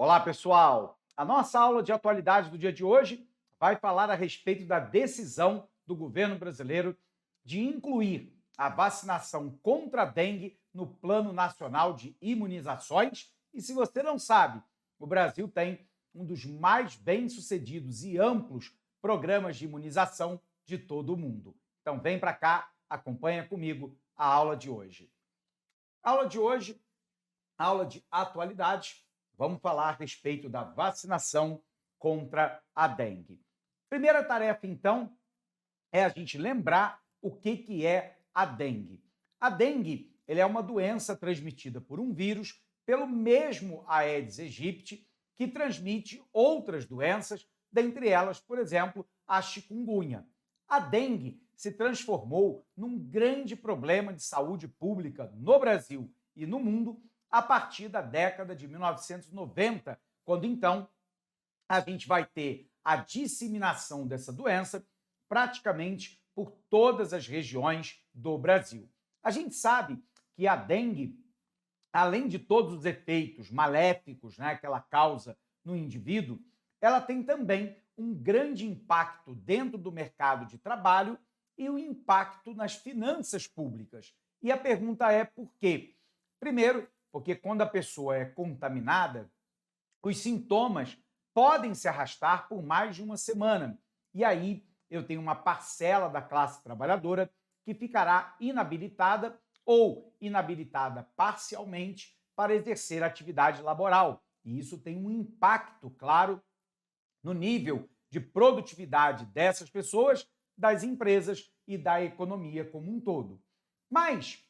Olá, pessoal! A nossa aula de atualidade do dia de hoje vai falar a respeito da decisão do governo brasileiro de incluir a vacinação contra a dengue no Plano Nacional de Imunizações. E se você não sabe, o Brasil tem um dos mais bem-sucedidos e amplos programas de imunização de todo o mundo. Então vem para cá, acompanha comigo a aula de hoje. A aula de hoje, aula de atualidade. Vamos falar a respeito da vacinação contra a dengue. Primeira tarefa, então, é a gente lembrar o que é a dengue. A dengue é uma doença transmitida por um vírus pelo mesmo Aedes aegypti, que transmite outras doenças, dentre elas, por exemplo, a chikungunya. A dengue se transformou num grande problema de saúde pública no Brasil e no mundo a partir da década de 1990, quando então a gente vai ter a disseminação dessa doença praticamente por todas as regiões do Brasil. A gente sabe que a dengue, além de todos os efeitos maléficos, que ela causa no indivíduo, ela tem também um grande impacto dentro do mercado de trabalho e o impacto nas finanças públicas. E a pergunta é por quê? Primeiro, porque quando a pessoa é contaminada, os sintomas podem se arrastar por mais de uma semana. E aí eu tenho uma parcela da classe trabalhadora que ficará inabilitada ou inabilitada parcialmente para exercer atividade laboral. E isso tem um impacto, claro, no nível de produtividade dessas pessoas, das empresas e da economia como um todo. Mas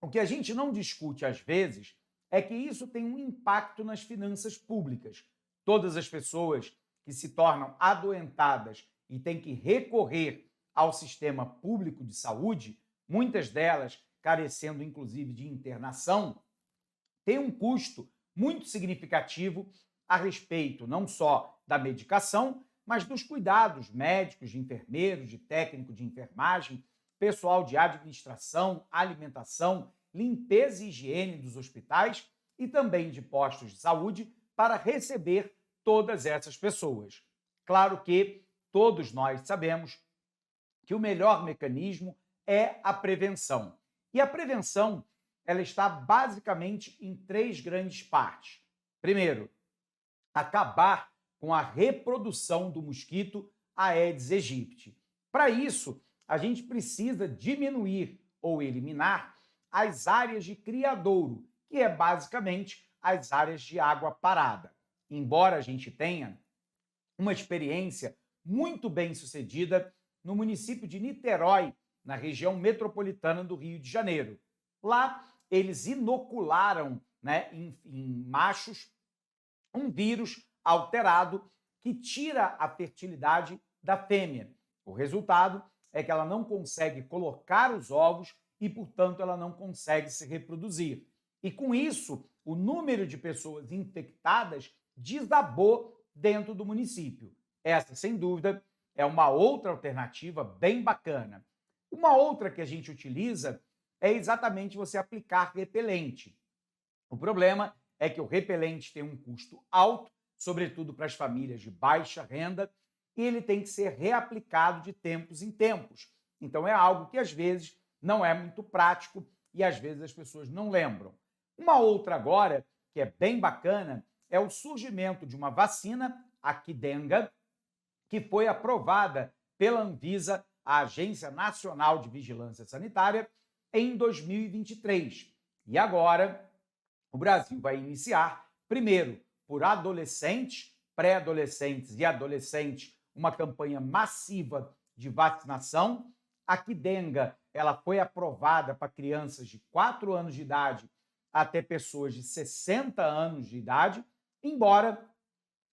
o que a gente não discute às vezes é que isso tem um impacto nas finanças públicas. Todas as pessoas que se tornam adoentadas e têm que recorrer ao sistema público de saúde, muitas delas carecendo inclusive de internação, têm um custo muito significativo a respeito não só da medicação, mas dos cuidados médicos, de enfermeiros, de técnico de enfermagem, pessoal de administração, alimentação, limpeza e higiene dos hospitais e também de postos de saúde para receber todas essas pessoas. Claro que todos nós sabemos que o melhor mecanismo é a prevenção. E a prevenção, ela está basicamente em três grandes partes. Primeiro, acabar com a reprodução do mosquito Aedes aegypti. Para isso, a gente precisa diminuir ou eliminar as áreas de criadouro, que é basicamente as áreas de água parada. Embora a gente tenha uma experiência muito bem sucedida no município de Niterói, na região metropolitana do Rio de Janeiro. Lá, eles inocularam em machos um vírus alterado que tira a fertilidade da fêmea. O resultado é que ela não consegue colocar os ovos e, portanto, ela não consegue se reproduzir. E com isso, o número de pessoas infectadas desabou dentro do município. Essa, sem dúvida, é uma outra alternativa bem bacana. Uma outra que a gente utiliza é exatamente você aplicar repelente. O problema é que o repelente tem um custo alto, sobretudo para as famílias de baixa renda, e ele tem que ser reaplicado de tempos em tempos. Então é algo que às vezes não é muito prático e às vezes as pessoas não lembram. Uma outra agora, que é bem bacana, é o surgimento de uma vacina, a Qdenga, que foi aprovada pela Anvisa, a Agência Nacional de Vigilância Sanitária, em 2023. E agora o Brasil vai iniciar, primeiro, por adolescentes, pré-adolescentes e adolescentes, uma campanha massiva de vacinação. A Qdenga, ela foi aprovada para crianças de 4 anos de idade até pessoas de 60 anos de idade, embora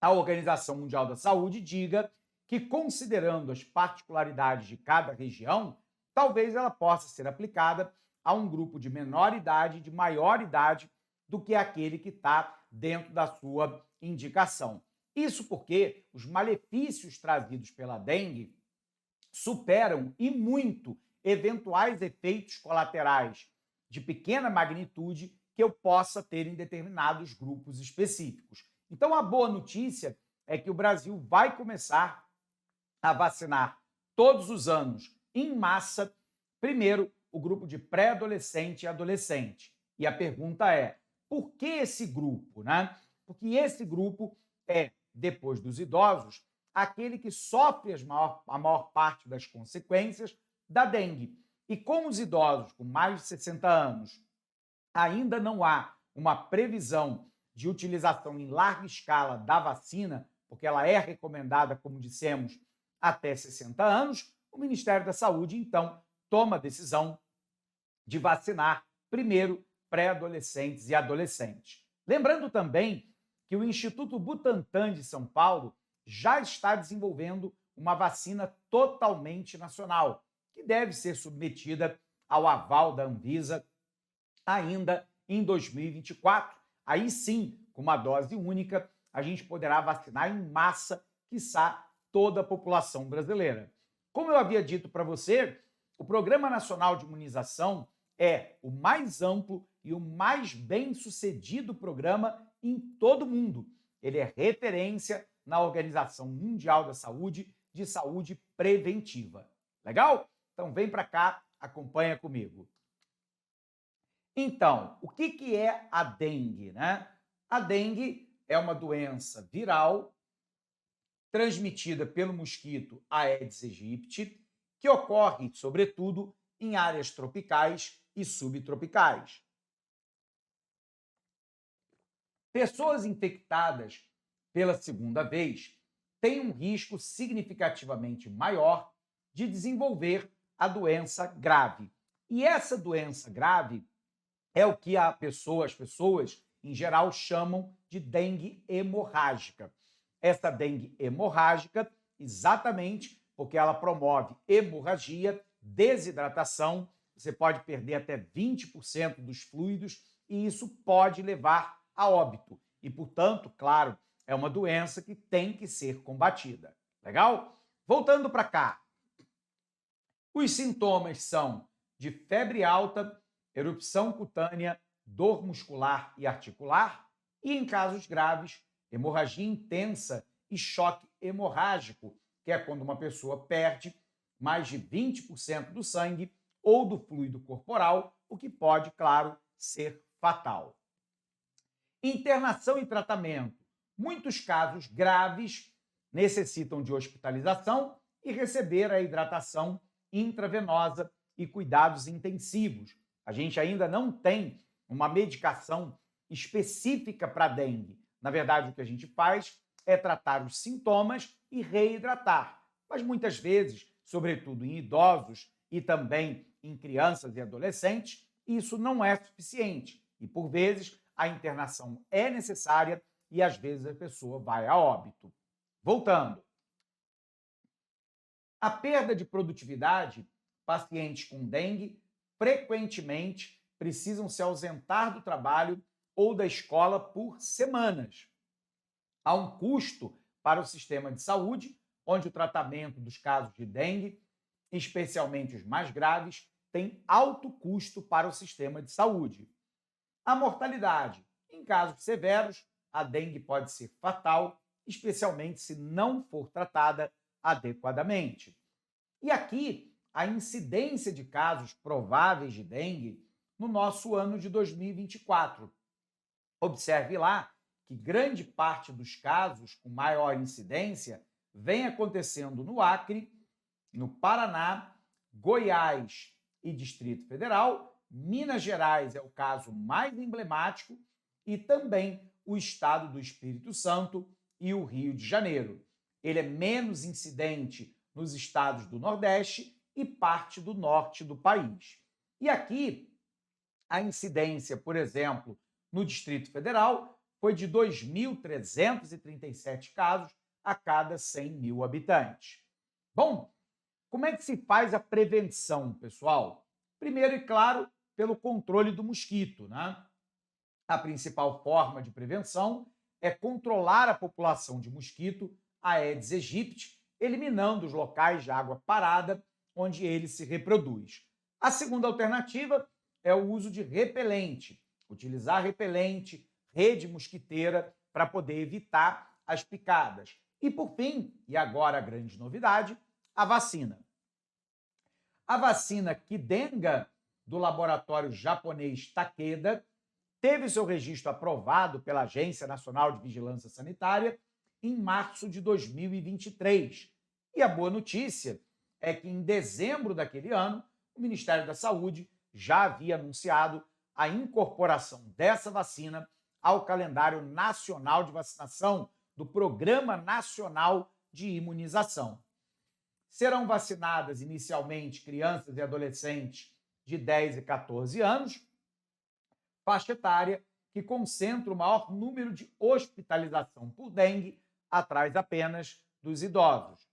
a Organização Mundial da Saúde diga que, considerando as particularidades de cada região, talvez ela possa ser aplicada a um grupo de menor idade e de maior idade do que aquele que está dentro da sua indicação. Isso porque os malefícios trazidos pela dengue superam e muito eventuais efeitos colaterais de pequena magnitude que eu possa ter em determinados grupos específicos. Então, a boa notícia é que o Brasil vai começar a vacinar todos os anos, em massa, primeiro o grupo de pré-adolescente e adolescente. E a pergunta é, por que esse grupo, né? Porque esse grupo é, depois dos idosos, aquele que sofre a maior parte das consequências da dengue. E como os idosos com mais de 60 anos ainda não há uma previsão de utilização em larga escala da vacina, porque ela é recomendada, como dissemos, até 60 anos, o Ministério da Saúde, então, toma a decisão de vacinar primeiro pré-adolescentes e adolescentes. Lembrando também que o Instituto Butantan de São Paulo já está desenvolvendo uma vacina totalmente nacional, que deve ser submetida ao aval da Anvisa ainda em 2024. Aí sim, com uma dose única, a gente poderá vacinar em massa, quiçá toda a população brasileira. Como eu havia dito para você, o Programa Nacional de Imunização é o mais amplo e o mais bem-sucedido programa em todo o mundo. Ele é referência na Organização Mundial da Saúde de saúde preventiva. Legal? Então vem para cá, acompanha comigo. Então, o que é a dengue, né? A dengue é uma doença viral transmitida pelo mosquito Aedes aegypti, que ocorre, sobretudo, em áreas tropicais e subtropicais. Pessoas infectadas pela segunda vez têm um risco significativamente maior de desenvolver a doença grave. E essa doença grave é o que as pessoas, em geral, chamam de dengue hemorrágica. Essa dengue hemorrágica, exatamente porque ela promove hemorragia, desidratação, você pode perder até 20% dos fluidos e isso pode levar a óbito. E, portanto, claro, é uma doença que tem que ser combatida. Legal? Voltando para cá. Os sintomas são de febre alta, erupção cutânea, dor muscular e articular e, em casos graves, hemorragia intensa e choque hemorrágico, que é quando uma pessoa perde mais de 20% do sangue ou do fluido corporal, o que pode, claro, ser fatal. Internação e tratamento. Muitos casos graves necessitam de hospitalização e receber a hidratação intravenosa e cuidados intensivos. A gente ainda não tem uma medicação específica para dengue. Na verdade, o que a gente faz é tratar os sintomas e reidratar. Mas muitas vezes, sobretudo em idosos e também em crianças e adolescentes, isso não é suficiente. E, por vezes, a internação é necessária e, às vezes, a pessoa vai a óbito. Voltando. A perda de produtividade, pacientes com dengue frequentemente precisam se ausentar do trabalho ou da escola por semanas. Há um custo para o sistema de saúde, onde o tratamento dos casos de dengue, especialmente os mais graves, tem alto custo para o sistema de saúde. A mortalidade. Em casos severos, a dengue pode ser fatal, especialmente se não for tratada adequadamente. E aqui, a incidência de casos prováveis de dengue no nosso ano de 2024. Observe lá que grande parte dos casos com maior incidência vem acontecendo no Acre, no Paraná, Goiás e Distrito Federal, Minas Gerais é o caso mais emblemático e também o estado do Espírito Santo e o Rio de Janeiro. Ele é menos incidente nos estados do Nordeste e parte do norte do país. E aqui, a incidência, por exemplo, no Distrito Federal foi de 2.337 casos a cada 100 mil habitantes. Bom, como é que se faz a prevenção, pessoal? Primeiro, e claro, pelo controle do mosquito, né? A principal forma de prevenção é controlar a população de mosquito Aedes aegypti, eliminando os locais de água parada onde ele se reproduz. A segunda alternativa é o uso de repelente. Utilizar repelente, rede mosquiteira para poder evitar as picadas. E por fim, e agora a grande novidade, a vacina. A vacina Qdenga, do laboratório japonês Takeda, teve seu registro aprovado pela Agência Nacional de Vigilância Sanitária em março de 2023. E a boa notícia é que em dezembro daquele ano, o Ministério da Saúde já havia anunciado a incorporação dessa vacina ao calendário nacional de vacinação do Programa Nacional de Imunização. Serão vacinadas inicialmente crianças e adolescentes de 10 e 14 anos, faixa etária que concentra o maior número de hospitalização por dengue, atrás apenas dos idosos.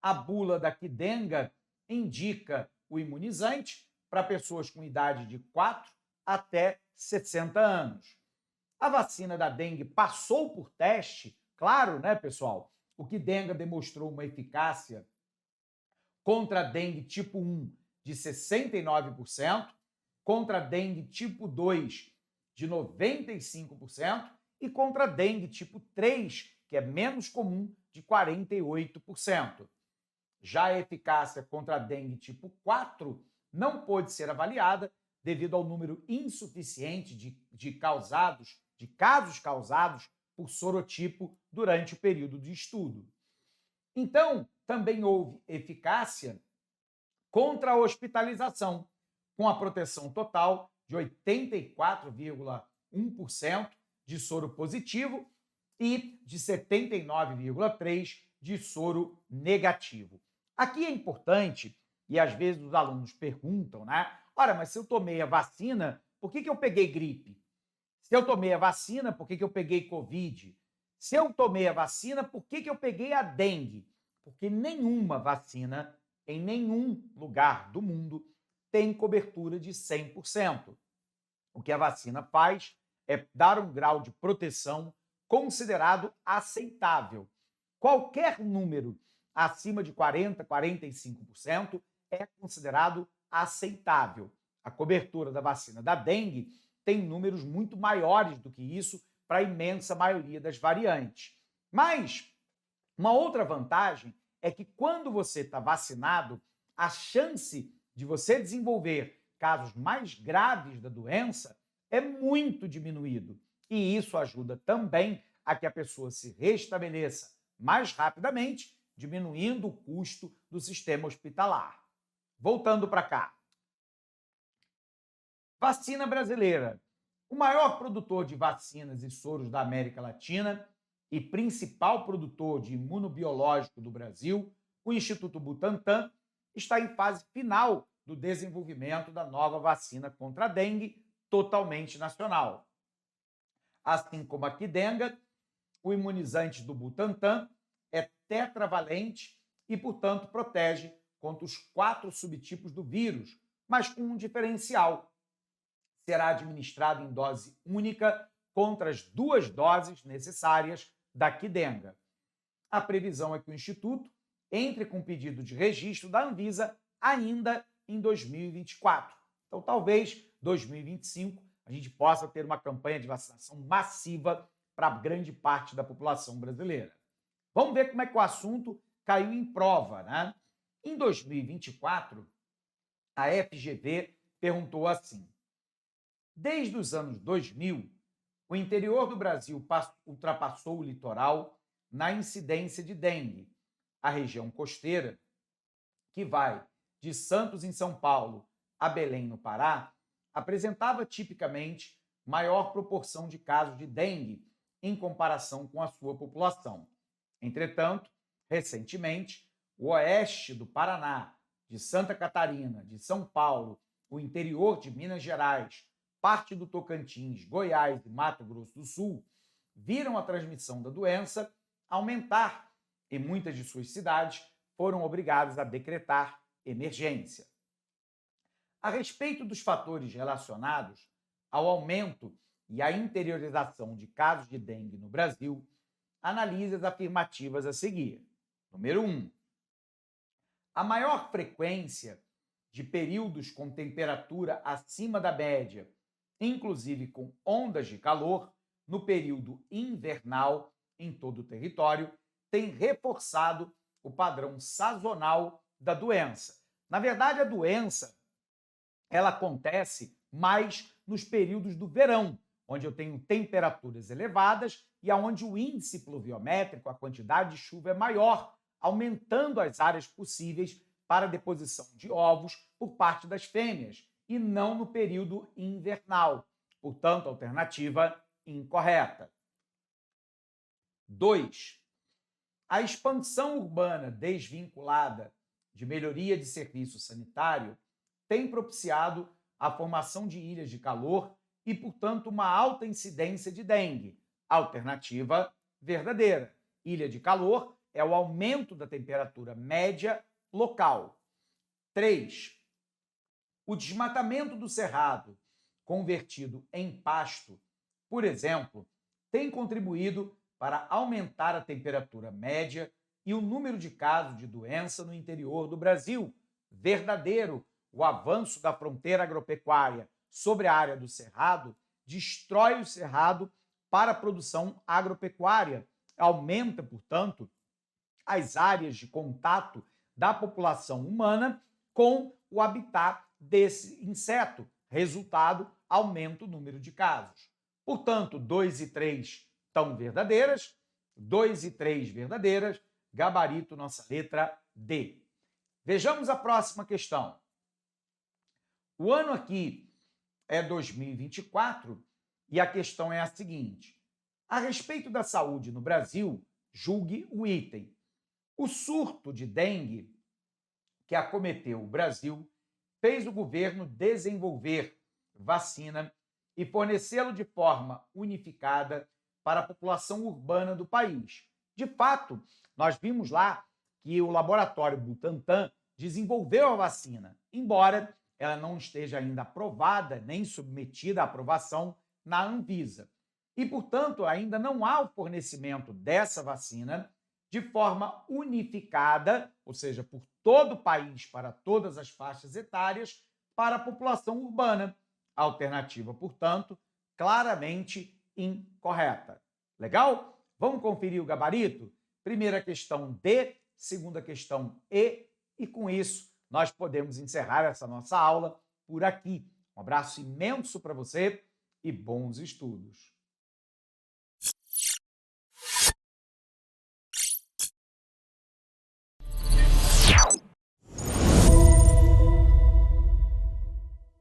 A bula da Qdenga indica o imunizante para pessoas com idade de 4 até 60 anos. A vacina da dengue passou por teste, claro, né, pessoal? O Qdenga demonstrou uma eficácia contra a dengue tipo 1 de 69%, contra a dengue tipo 2 de 95% e contra a dengue tipo 3, que é menos comum, de 48%. Já a eficácia contra a dengue tipo 4 não pôde ser avaliada devido ao número insuficiente de casos causados por sorotipo durante o período de estudo. Então, também houve eficácia contra a hospitalização, com a proteção total de 84,1% de soro positivo e de 79,3% de soro negativo. Aqui é importante, e às vezes os alunos perguntam, né? Ora, mas se eu tomei a vacina, por que eu peguei gripe? Se eu tomei a vacina, por que eu peguei Covid? Se eu tomei a vacina, por que eu peguei a dengue? Porque nenhuma vacina, em nenhum lugar do mundo, tem cobertura de 100%. O que a vacina faz é dar um grau de proteção considerado aceitável. Qualquer número acima de 40%, 45% é considerado aceitável. A cobertura da vacina da dengue tem números muito maiores do que isso para a imensa maioria das variantes. Mas uma outra vantagem é que quando você está vacinado, a chance de você desenvolver casos mais graves da doença é muito diminuído. E isso ajuda também a que a pessoa se restabeleça mais rapidamente, diminuindo o custo do sistema hospitalar. Voltando para cá. Vacina brasileira. O maior produtor de vacinas e soros da América Latina e principal produtor de imunobiológico do Brasil, o Instituto Butantan, está em fase final do desenvolvimento da nova vacina contra a dengue, totalmente nacional. Assim como a Qdenga, o imunizante do Butantan é tetravalente e, portanto, protege contra os 4 subtipos do vírus, mas com um diferencial. Será administrado em dose única contra as 2 doses necessárias da Qdenga. A previsão é que o Instituto entre com pedido de registro da Anvisa ainda em 2024. Então, talvez 2025 a gente possa ter uma campanha de vacinação massiva para grande parte da população brasileira. Vamos ver como é que o assunto caiu em prova, né? Em 2024, a FGV perguntou assim: desde os anos 2000, o interior do Brasil ultrapassou o litoral na incidência de dengue. A região costeira, que vai de Santos, em São Paulo, a Belém, no Pará, apresentava tipicamente maior proporção de casos de dengue em comparação com a sua população. Entretanto, recentemente, o oeste do Paraná, de Santa Catarina, de São Paulo, o interior de Minas Gerais, parte do Tocantins, Goiás e Mato Grosso do Sul viram a transmissão da doença aumentar e muitas de suas cidades foram obrigadas a decretar emergência. A respeito dos fatores relacionados ao aumento e à interiorização de casos de dengue no Brasil, analise as afirmativas a seguir. Número 1. A maior frequência de períodos com temperatura acima da média, inclusive com ondas de calor, no período invernal em todo o território, tem reforçado o padrão sazonal da doença. Na verdade, a doença ela acontece mais nos períodos do verão, onde eu tenho temperaturas elevadas e aonde o índice pluviométrico, a quantidade de chuva é maior, aumentando as áreas possíveis para a deposição de ovos por parte das fêmeas, e não no período invernal. Portanto, alternativa incorreta. 2. A expansão urbana desvinculada de melhoria de serviço sanitário tem propiciado a formação de ilhas de calor e, portanto, uma alta incidência de dengue. Alternativa verdadeira. Ilha de calor é o aumento da temperatura média local. 3. O desmatamento do cerrado, convertido em pasto, por exemplo, tem contribuído para aumentar a temperatura média e o número de casos de doença no interior do Brasil. Verdadeiro. O avanço da fronteira agropecuária sobre a área do cerrado destrói o cerrado para a produção agropecuária, aumenta, portanto, as áreas de contato da população humana com o habitat desse inseto. Resultado, aumenta o número de casos. Portanto, 2 e 3 estão verdadeiras, 2 e 3 verdadeiras, gabarito nossa letra D. Vejamos a próxima questão. O ano aqui é 2024 e a questão é a seguinte: a respeito da saúde no Brasil, julgue o item. O surto de dengue que acometeu o Brasil fez o governo desenvolver vacina e fornecê-lo de forma unificada para a população urbana do país. De fato, nós vimos lá que o laboratório Butantan desenvolveu a vacina, embora ela não esteja ainda aprovada, nem submetida à aprovação na Anvisa. E, portanto, ainda não há o fornecimento dessa vacina de forma unificada, ou seja, por todo o país, para todas as faixas etárias, para a população urbana. A alternativa, portanto, claramente incorreta. Legal? Vamos conferir o gabarito? Primeira questão D, segunda questão e com isso nós podemos encerrar essa nossa aula por aqui. Um abraço imenso para você e bons estudos.